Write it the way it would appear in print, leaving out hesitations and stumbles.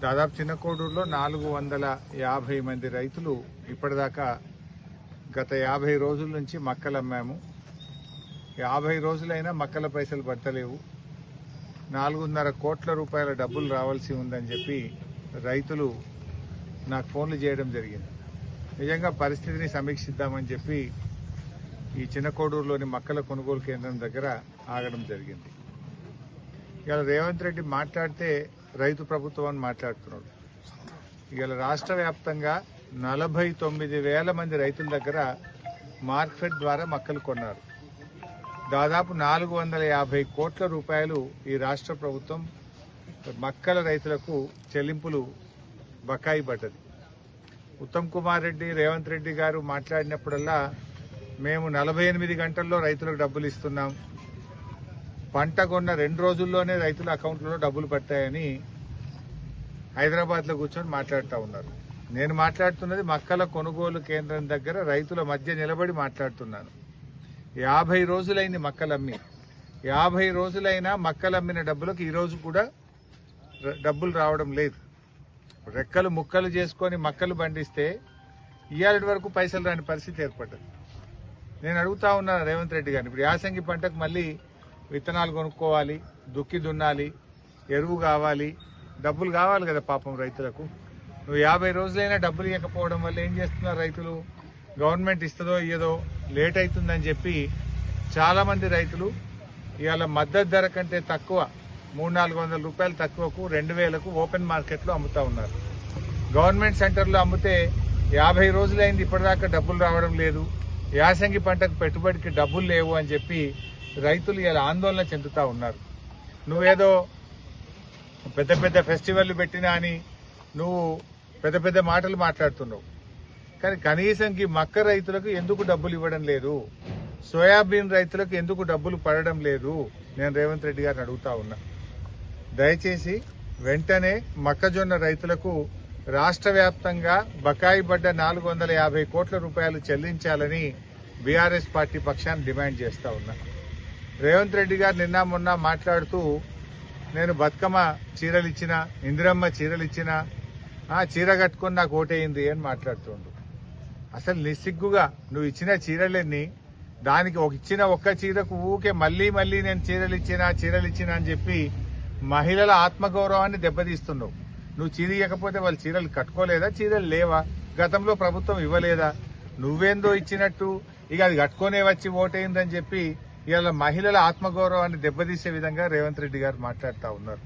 దాదాపు చిన్న కోడూరులో 450 మంది రైతులు ఇప్పటిదాకా గత 50 రోజుల నుంచి మక్కలు అమ్మాము. 50 రోజులైనా మక్కల పైసలు పడతలేవు. 4.5 కోట్ల రూపాయల డబ్బులు రావాల్సి ఉందని చెప్పి రైతులు నాకు ఫోన్లు చేయడం జరిగింది. నిజంగా పరిస్థితిని సమీక్షిద్దామని చెప్పి ఈ చిన్న కోడూరులోని మక్కల కొనుగోలు కేంద్రం దగ్గర ఆగడం జరిగింది. ఇవాళ రేవంత్ రెడ్డి మాట్లాడితే రైతు ప్రభుత్వం అని మాట్లాడుతున్నాడు. ఇవాళ రాష్ట్ర వ్యాప్తంగా 49,000 మంది రైతుల దగ్గర మార్కెట్ ద్వారా మక్కలు కొన్నారు. దాదాపు 450 కోట్ల రూపాయలు ఈ రాష్ట్ర ప్రభుత్వం మక్కల రైతులకు చెల్లింపులు బకాయి పడ్డది. ఉత్తమ్ కుమార్ రెడ్డి, రేవంత్ రెడ్డి గారు మాట్లాడినప్పుడల్లా మేము 48 గంటల్లో రైతులకు డబ్బులు ఇస్తున్నాం, పంట కొన్న 2 రోజుల్లోనే రైతుల అకౌంట్లలో డబ్బులు పడతాయని హైదరాబాద్లో కూర్చొని మాట్లాడుతూ ఉన్నారు. నేను మాట్లాడుతున్నది మక్కల కొనుగోలు కేంద్రం దగ్గర రైతుల మధ్య నిలబడి మాట్లాడుతున్నాను. 50 రోజులైంది మక్కలమ్మి. 50 రోజులైనా మక్కలమ్మిన డబ్బులకు ఈ రోజు కూడా డబ్బులు రావడం లేదు. రెక్కలు ముక్కలు చేసుకొని మక్కలు పండిస్తే ఇవాళ వరకు పైసలు రాని పరిస్థితి ఏర్పడ్డది. నేను అడుగుతా ఉన్నాను రేవంత్ రెడ్డి గారిని, ఇప్పుడు యాసంగి పంటకు మళ్ళీ విత్తనాలు కొనుక్కోవాలి, దుక్కి దున్నాలి, ఎరువు కావాలి, డబ్బులు కావాలి కదా పాపం రైతులకు. నువ్వు 50 రోజులైనా డబ్బులు ఇవ్వకపోవడం వల్ల ఏం చేస్తున్నారు రైతులు? గవర్నమెంట్ ఇస్తుందో ఇయ్యదో లేట్ అవుతుందని చెప్పి చాలా మంది రైతులు ఇవాళ మద్దతు ధర కంటే తక్కువ 300-400 రూపాయలు తక్కువకు 2,000కు ఓపెన్ మార్కెట్లో అమ్ముతా ఉన్నారు. గవర్నమెంట్ సెంటర్లో అమ్మితే 50 రోజులైంది ఇప్పటిదాకా డబ్బులు రావడం లేదు, యాసంగి పంటకు పెట్టుబడికి డబ్బులు లేవు అని చెప్పి రైతులు ఇలా ఆందోళన చెందుతా ఉన్నారు. నువ్వేదో పెద్ద పెద్ద ఫెస్టివల్ పెట్టినా అని నువ్వు పెద్ద పెద్ద మాటలు మాట్లాడుతున్నావు. కానీ కనీసం మక్క రైతులకు ఎందుకు డబ్బులు ఇవ్వడం లేదు? సోయాబీన్ రైతులకు ఎందుకు డబ్బులు పడడం లేదు? నేను రేవంత్ రెడ్డి గారిని అడుగుతా ఉన్నా. దయచేసి వెంటనే మొక్కజొన్న రైతులకు రాష్ట్ర వ్యాప్తంగా బకాయి పడ్డ 450 కోట్ల రూపాయలు చెల్లించాలని బీఆర్ఎస్ పార్టీ పక్షాన్ని డిమాండ్ చేస్తా ఉన్నా. రేవంత్ రెడ్డి గారు నిన్న మొన్న మాట్లాడుతూ నేను బతుకమ్మ చీరలు ఇచ్చిన, ఇందిరమ్మ చీరలు ఇచ్చిన, చీర కట్టుకొని నాకు ఓటేయింది అని మాట్లాడుతుండు. అసలు నిస్సిగ్గుగా నువ్వు ఇచ్చిన చీరలన్నీ, దానికి ఇచ్చిన ఒక్క చీరకు ఊకే మళ్లీ మళ్లీ నేను చీరలు ఇచ్చిన అని చెప్పి మహిళల ఆత్మగౌరవాన్ని దెబ్బతీస్తున్నావు. నువ్వు చీర ఇవ్వకపోతే వాళ్ళు చీరలు కట్టుకోలేదా? చీరలు లేవా? గతంలో ప్రభుత్వం ఇవ్వలేదా? నువ్వేందో ఇచ్చినట్టు ఇక అది కట్టుకునే వచ్చి ఓటైందని చెప్పి ఇవాళ మహిళల ఆత్మగౌరవాన్ని దెబ్బతీసే విధంగా రేవంత్ రెడ్డి గారు మాట్లాడుతూ ఉన్నారు.